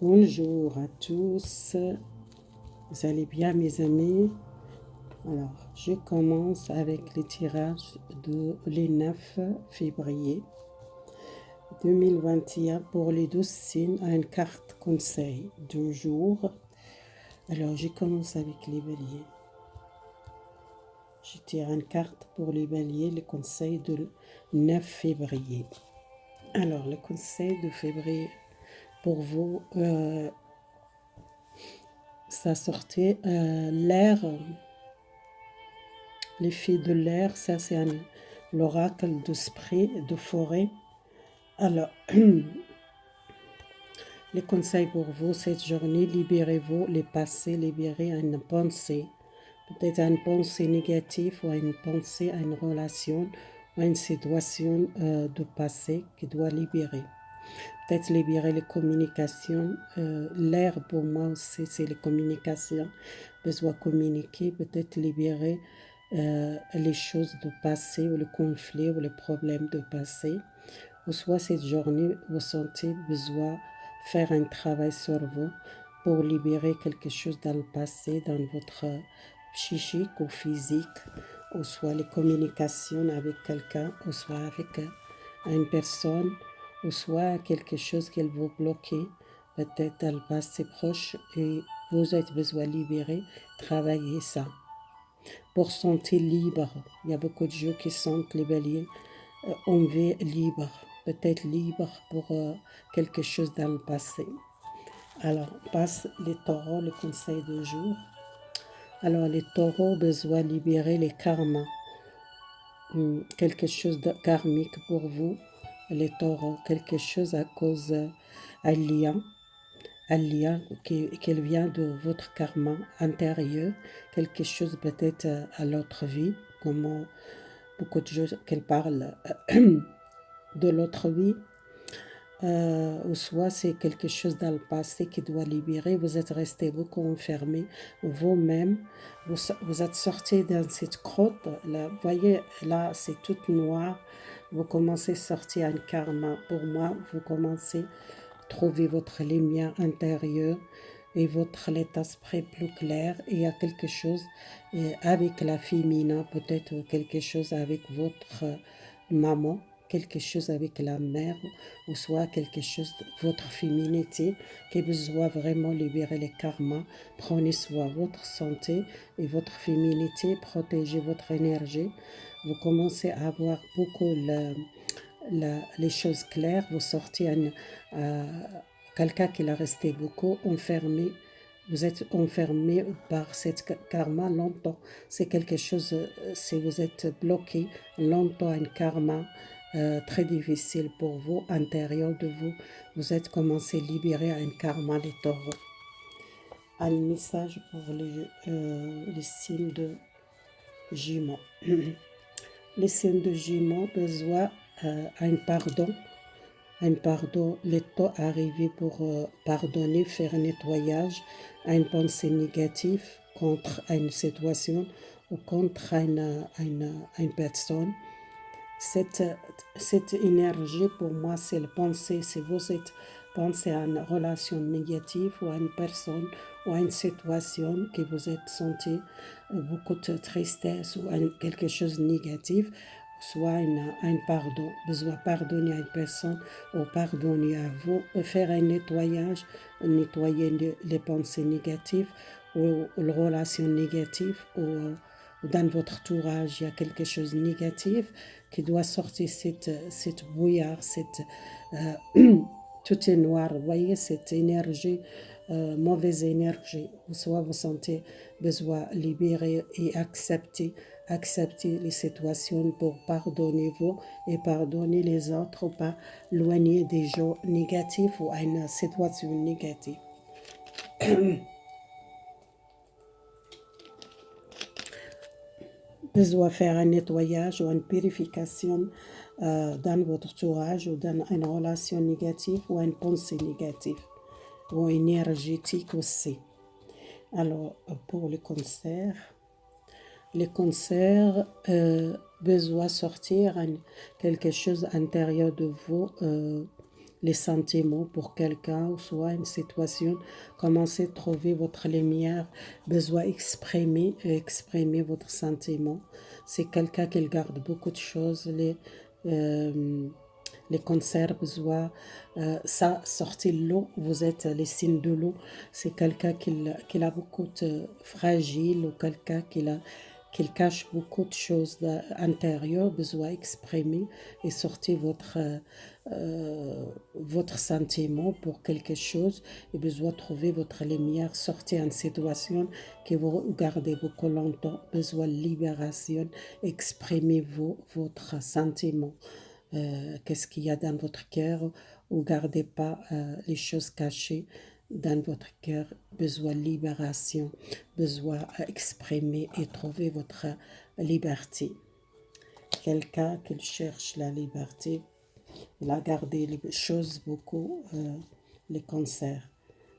Bonjour à tous, vous allez bien mes amis? Alors, je commence avec les tirages de les 9 février 2021 pour les 12 signes à une carte conseil de jour. Alors, je commence avec les béliers. Je tire une carte pour les béliers, le conseil de 9 février. Alors, le conseil de février pour vous, ça sortait l'air, l'effet de l'air, ça c'est l'oracle d'esprit, de forêt. Alors, les conseils pour vous cette journée, libérez-vous les passés, libérez une pensée, peut-être une pensée négative ou une pensée à une relation ou une situation de passé qui doit libérer. Peut-être libérer les communications. L'air pour moi aussi c'est les communications. Besoin de communiquer, peut-être libérer les choses du passé ou le conflit ou les problèmes du passé. Ou soit cette journée, vous sentez besoin de faire un travail sur vous pour libérer quelque chose dans le passé, dans votre psychique ou physique, ou soit les communications avec quelqu'un, ou soit avec une personne, ou soit quelque chose qui vous bloque, peut-être dans le passé proche, et vous avez besoin de libérer, travailler ça. Pour sentir libre, il y a beaucoup de gens qui sentent les béliers, on veut libre, peut-être libre pour quelque chose dans le passé. Alors, passe les taureaux, le conseil de jour. Alors, les taureaux besoin de libérer les karmas, quelque chose de karmique pour vous, les taureaux, quelque chose à cause un lien qui vient de votre karma intérieur, quelque chose peut-être à l'autre vie, comme beaucoup de choses qu'elle parle de l'autre vie, ou soit c'est quelque chose dans le passé qui doit libérer, vous êtes resté beaucoup enfermé vous-même, vous êtes sorti dans cette grotte, là, vous voyez, là c'est tout noir, vous commencez à sortir un karma, pour moi, vous commencez à trouver votre lumière intérieure et votre état d'esprit plus clair, et il y a quelque chose avec la féminin, peut-être quelque chose avec votre maman, quelque chose avec la mère, ou soit quelque chose de votre féminité qui besoin vraiment libérer les karmas. Prenez soin de votre santé et votre féminité, protégez votre énergie. Vous commencez à avoir beaucoup les choses claires, vous sortez quelqu'un qui l'a resté beaucoup enfermé. Vous êtes enfermé par cette karma longtemps. C'est quelque chose, si vous êtes bloqué longtemps, un karma très difficile pour vous, intérieur de vous, vous êtes commencé à libérer un karma des taureaux. Un message pour les signes de Jumeaux. Les signes de Jumeaux besoin un pardon. Un pardon, le temps arrivé pour pardonner, faire un nettoyage à une pensée négative contre une situation ou contre une personne. Cette énergie, pour moi, c'est le penser. Si vous êtes pensé à une relation négative ou à une personne ou à une situation que vous êtes senti beaucoup de tristesse ou quelque chose de négatif, soit un pardon, besoin de pardonner à une personne ou pardonner à vous, faire un nettoyage, nettoyer les pensées négatives ou les relations négatives ou dans votre entourage, il y a quelque chose de négatif qui doit sortir cette brouillard, tout est noir, vous voyez, cette énergie, mauvaise énergie, soit vous sentez besoin de libérer et accepter les situations pour pardonner vous et pardonner les autres, pas éloigner des gens négatifs ou une situation négative. Besoin faire un nettoyage ou une purification dans votre entourage ou dans une relation négative ou une pensée négative ou énergétique aussi. Alors, pour les cancers besoin sortir quelque chose à l'intérieur de vous les sentiments pour quelqu'un, ou soit une situation, commencez à trouver votre lumière, besoin exprimer votre sentiment. C'est quelqu'un qui garde beaucoup de choses, les conserves, besoin, ça, sortir l'eau, vous êtes les signes de l'eau, c'est quelqu'un qui a beaucoup de fragile, ou quelqu'un qu'il cache beaucoup de choses intérieures, besoin exprimer et sortir votre sentiment pour quelque chose, et besoin trouver votre lumière, sortir une situation que vous gardez beaucoup longtemps, besoin de libération, exprimer votre sentiment. Qu'est-ce qu'il y a dans votre cœur, ou gardez pas les choses cachées dans votre cœur, besoin de libération, besoin d'exprimer et trouver votre liberté. Quelqu'un qui cherche la liberté, il a gardé les choses beaucoup, les concerts.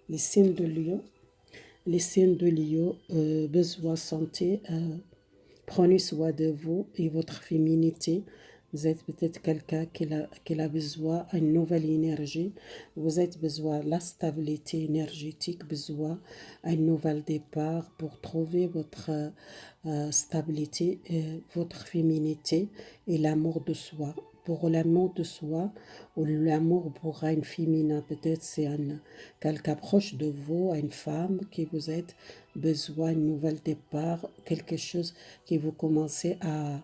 Les signes de Lion, besoin de santé, prenez soin de vous et votre féminité. Vous êtes peut-être quelqu'un qui a besoin d'une nouvelle énergie. Vous êtes besoin de la stabilité énergétique, besoin d'un nouvel départ pour trouver votre stabilité, votre féminité et l'amour de soi. Pour l'amour de soi, ou l'amour pour un féminin, peut-être c'est quelqu'un proche de vous, une femme qui vous êtes besoin d'un nouvel départ, quelque chose qui vous commencez à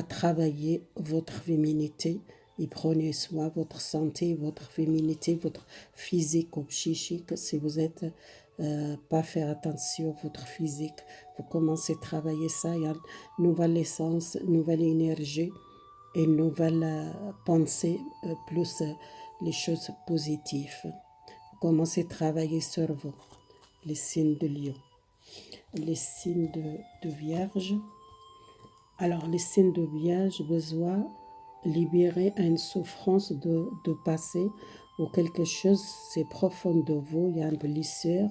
travailler votre féminité, et prenez soin de votre santé, votre féminité, votre physique ou psychique. Si vous êtes pas faire attention à votre physique, vous commencez à travailler ça, il y a une nouvelle essence, une nouvelle énergie et une nouvelle pensée, plus les choses positives. Vous commencez à travailler sur vous, les signes de Lion. Les signes de Vierge. Alors, les signes de Vierge, besoin libérer une souffrance de passé, ou quelque chose, c'est profond de vous, il y a une blessure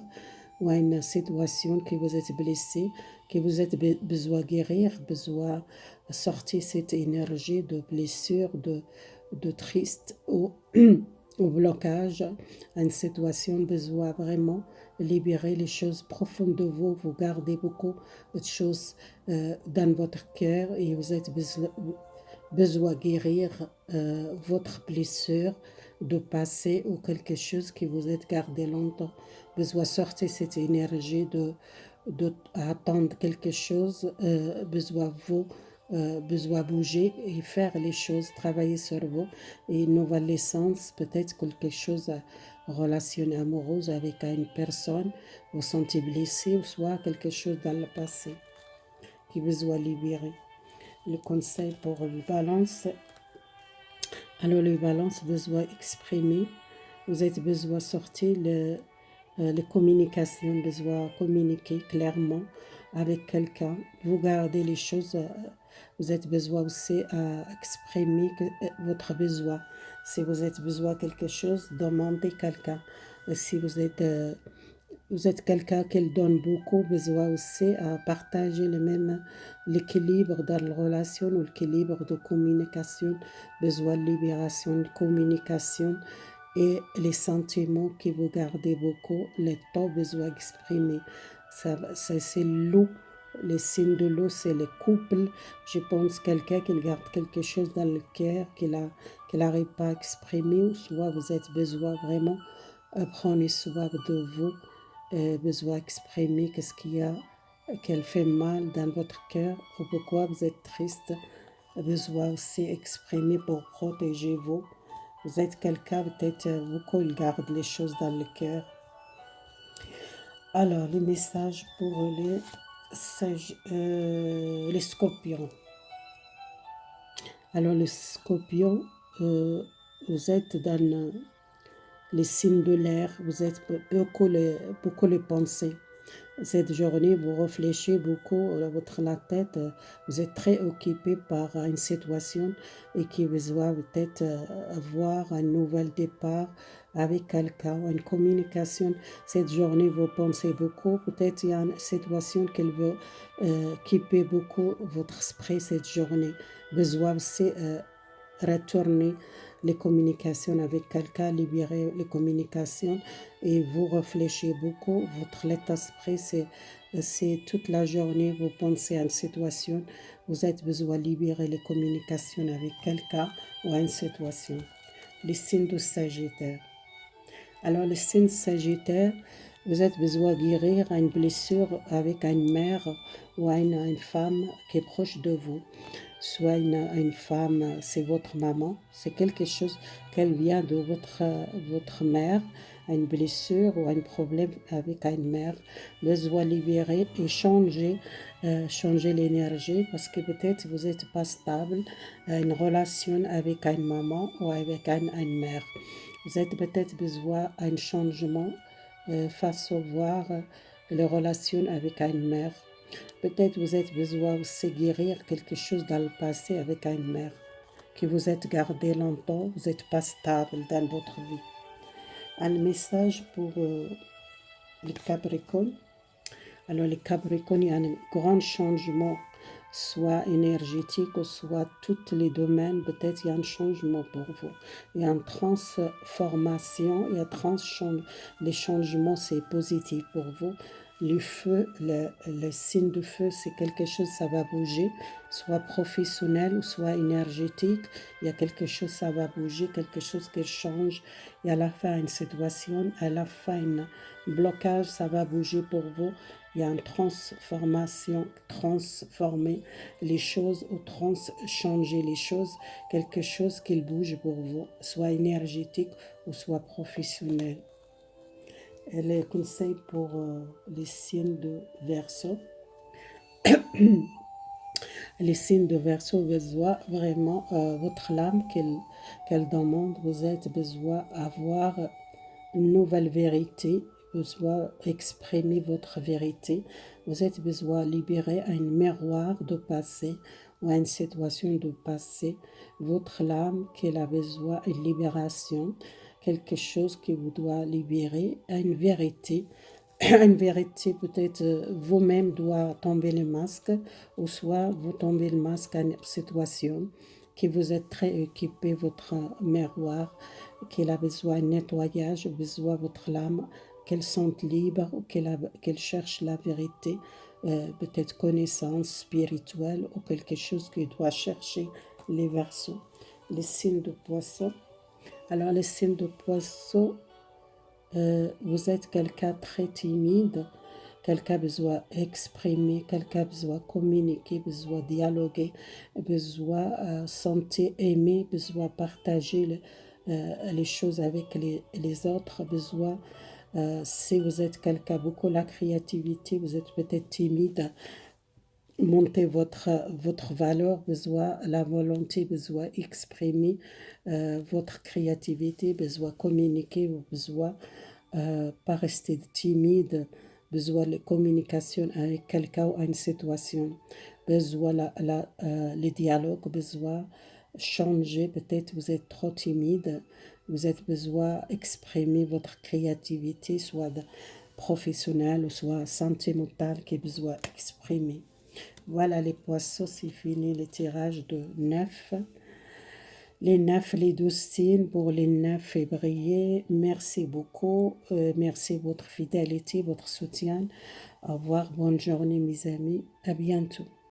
ou une situation que vous êtes blessé, que vous êtes besoin guérir, besoin sortir cette énergie de blessure, de triste ou au blocage, une situation, besoin vraiment libérer les choses profondes de vous. Vous gardez beaucoup de choses dans votre cœur, et vous êtes besoin guérir votre blessure de passé, ou quelque chose qui vous êtes gardé longtemps. Besoin sortir cette énergie de attendre quelque chose, besoin bouger et faire les choses, travailler sur vous, et une nouvelle naissance, peut-être quelque chose, relation amoureuse avec une personne, vous sentez blessé, ou soit quelque chose dans le passé qui besoin libérer. Le conseil pour le balance. Alors le balance, besoin exprimer, vous êtes besoin sortir les communications, besoin communiquer clairement avec quelqu'un, vous gardez les choses, vous êtes besoin aussi à exprimer votre besoin. Si vous êtes besoin de quelque chose, demandez quelqu'un. Si vous êtes quelqu'un qui donne beaucoup, besoin aussi à partager l'équilibre dans la relation, ou l'équilibre de communication, besoin de libération de communication, et les sentiments que vous gardez beaucoup, le temps besoin d'exprimer. C'est l'eau, les signes de l'eau, c'est le couple. Je pense quelqu'un qui garde quelque chose dans le cœur, qu'il n'arrive pas à exprimer, ou soit vous êtes besoin vraiment prendre soin de vous, besoin d'exprimer qu'est-ce qu'il y a, qu'elle fait mal dans votre cœur, ou pourquoi vous êtes triste, besoin aussi exprimer pour protéger vous. Vous êtes quelqu'un, peut-être beaucoup, il garde les choses dans le cœur. Alors, les messages pour les scorpions. Alors, les scorpions, vous êtes dans les signes de l'air, vous êtes beaucoup les pensées. Cette journée, vous réfléchissez beaucoup, la tête, vous êtes très occupé par une situation, et qui vous doit peut-être avoir un nouvel départ avec quelqu'un, une communication. Cette journée, vous pensez beaucoup, peut-être il y a une situation qui veut occuper beaucoup votre esprit cette journée. Besoin aussi retourner les communications avec quelqu'un, libérer les communications et vous réfléchissez beaucoup. Votre état d'esprit, c'est toute la journée, vous pensez à une situation, vous avez besoin de libérer les communications avec quelqu'un ou à une situation. Les signes de Sagittaire. Alors, les signes Sagittaire, vous avez besoin de guérir une blessure avec une mère ou une femme qui est proche de vous. Soit une femme, c'est votre maman, c'est quelque chose qu'elle vient de votre mère, une blessure ou un problème avec une mère, besoin libérer et changer l'énergie parce que peut-être vous n'êtes pas stable, une relation avec une maman ou avec une mère. Vous avez peut-être besoin d'un changement face au voir les relations avec une mère. Peut-être vous avez besoin aussi de guérir quelque chose dans le passé avec une mère que vous êtes gardé longtemps, vous n'êtes pas stable dans votre vie. Un message pour les Capricornes. Alors les Capricornes, il y a un grand changement, soit énergétique ou soit tous les domaines. Peut-être il y a un changement pour vous. Il y a une transformation, les changements, c'est positif pour vous. Le feu, le signe de feu, c'est quelque chose, ça va bouger, soit professionnel ou soit énergétique. Il y a quelque chose, ça va bouger, quelque chose qui change. Et à la fin, une situation, à la fin, un blocage, ça va bouger pour vous. Il y a une transformation, transformer les choses ou changer les choses, quelque chose qui bouge pour vous, soit énergétique ou soit professionnel. Et les conseils pour les signes de Verseau. Les signes de Verseau besoin vraiment votre âme qu'elle demande, vous avez besoin d'avoir une nouvelle vérité, besoin d'exprimer votre vérité, vous avez besoin de libérer un miroir de passé ou une situation de passé, votre âme qu'elle a besoin d'une libération, quelque chose qui vous doit libérer, une vérité. Une vérité, peut-être vous-même doit tomber le masque, ou soit vous tombez le masque à une situation que vous êtes très équipé, votre miroir, qu'elle a besoin de nettoyage, besoin de votre âme, qu'elle sente libre, ou qu'elle cherche la vérité, peut-être connaissance spirituelle, ou quelque chose qui doit chercher les Verseaux. Les signes de Poisson. Alors, les signes de Poisson, vous êtes quelqu'un très timide, quelqu'un besoin exprimer, quelqu'un besoin communiquer, besoin dialoguer, besoin sentir aimer, besoin partager les choses avec les autres, besoin si vous êtes quelqu'un beaucoup la créativité, vous êtes peut-être timide, monter votre valeur, besoin la volonté, besoin exprimer votre créativité, besoin communiquer, besoin pas rester timide, besoin de communication avec quelqu'un ou une situation, besoin les dialogues, besoin changer, peut-être vous êtes trop timide, vous avez besoin d'exprimer votre créativité, soit professionnelle ou soit sentimentale, qui est besoin d'exprimer. Voilà les poissons, c'est fini le tirage de 9. Les 9, les 12 signes pour les 9 février. Merci beaucoup. Merci votre fidélité, votre soutien. Au revoir. Bonne journée, mes amis. À bientôt.